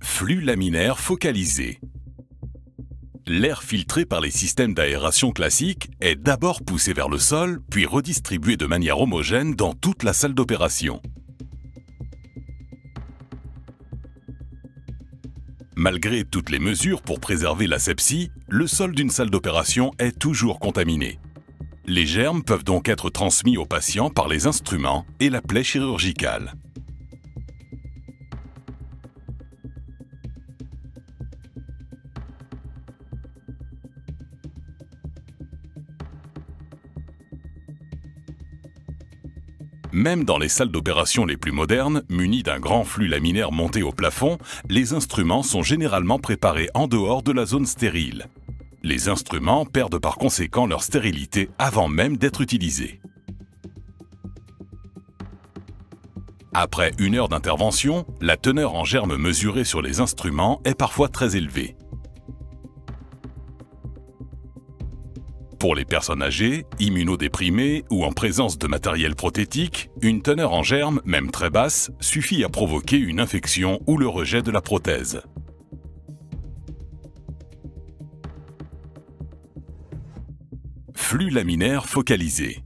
Flux laminaire focalisé. L'air filtré par les systèmes d'aération classiques est d'abord poussé vers le sol, puis redistribué de manière homogène dans toute la salle d'opération. Malgré toutes les mesures pour préserver l'asepsie, le sol d'une salle d'opération est toujours contaminé. Les germes peuvent donc être transmis aux patients par les instruments et la plaie chirurgicale. Même dans les salles d'opération les plus modernes, munies d'un grand flux laminaire monté au plafond, les instruments sont généralement préparés en dehors de la zone stérile. Les instruments perdent par conséquent leur stérilité avant même d'être utilisés. Après 1 heure d'intervention, la teneur en germes mesurée sur les instruments est parfois très élevée. Pour les personnes âgées, immunodéprimées ou en présence de matériel prothétique, une teneur en germes, même très basse, suffit à provoquer une infection ou le rejet de la prothèse. Flux laminaire focalisé.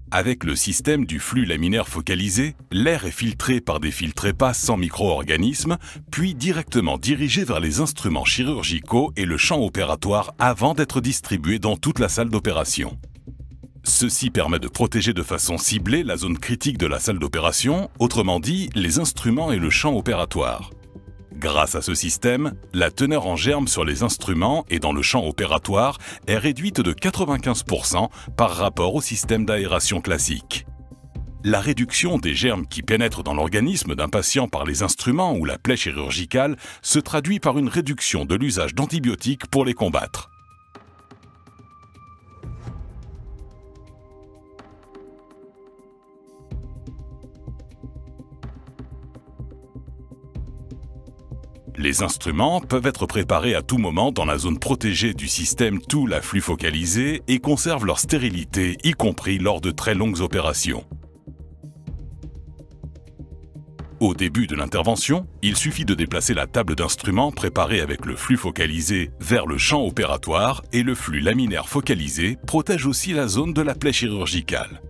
Avec le système du flux laminaire focalisé, l'air est filtré par des filtres épais sans micro-organismes, puis directement dirigé vers les instruments chirurgicaux et le champ opératoire avant d'être distribué dans toute la salle d'opération. Ceci permet de protéger de façon ciblée la zone critique de la salle d'opération, autrement dit les instruments et le champ opératoire. Grâce à ce système, la teneur en germes sur les instruments et dans le champ opératoire est réduite de 95% par rapport au système d'aération classique. La réduction des germes qui pénètrent dans l'organisme d'un patient par les instruments ou la plaie chirurgicale se traduit par une réduction de l'usage d'antibiotiques pour les combattre. Les instruments peuvent être préparés à tout moment dans la zone protégée du système tout à flux focalisé et conservent leur stérilité, y compris lors de très longues opérations. Au début de l'intervention, il suffit de déplacer la table d'instruments préparée avec le flux focalisé vers le champ opératoire et le flux laminaire focalisé protège aussi la zone de la plaie chirurgicale.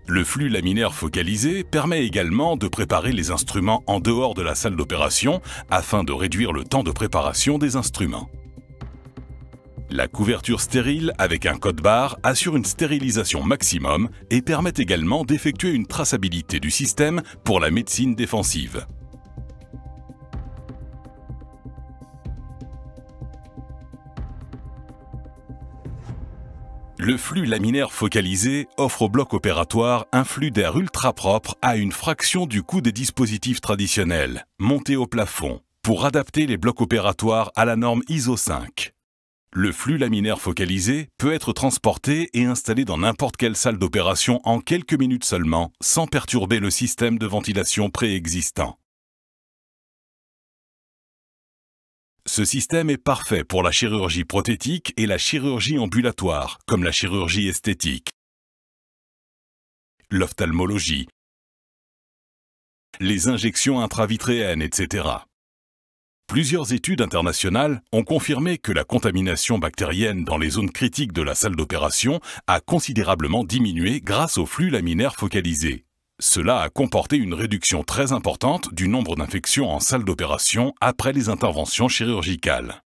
Le flux laminaire focalisé permet également de préparer les instruments en dehors de la salle d'opération afin de réduire le temps de préparation des instruments. La couverture stérile avec un code-barre assure une stérilisation maximum et permet également d'effectuer une traçabilité du système pour la médecine défensive. Le flux laminaire focalisé offre au bloc opératoire un flux d'air ultra propre à une fraction du coût des dispositifs traditionnels, montés au plafond, pour adapter les blocs opératoires à la norme ISO 5. Le flux laminaire focalisé peut être transporté et installé dans n'importe quelle salle d'opération en quelques minutes seulement, sans perturber le système de ventilation préexistant. Ce système est parfait pour la chirurgie prothétique et la chirurgie ambulatoire, comme la chirurgie esthétique, l'ophtalmologie, les injections intravitréennes, etc. Plusieurs études internationales ont confirmé que la contamination bactérienne dans les zones critiques de la salle d'opération a considérablement diminué grâce au flux laminaire focalisé. Cela a comporté une réduction très importante du nombre d'infections en salle d'opération après les interventions chirurgicales.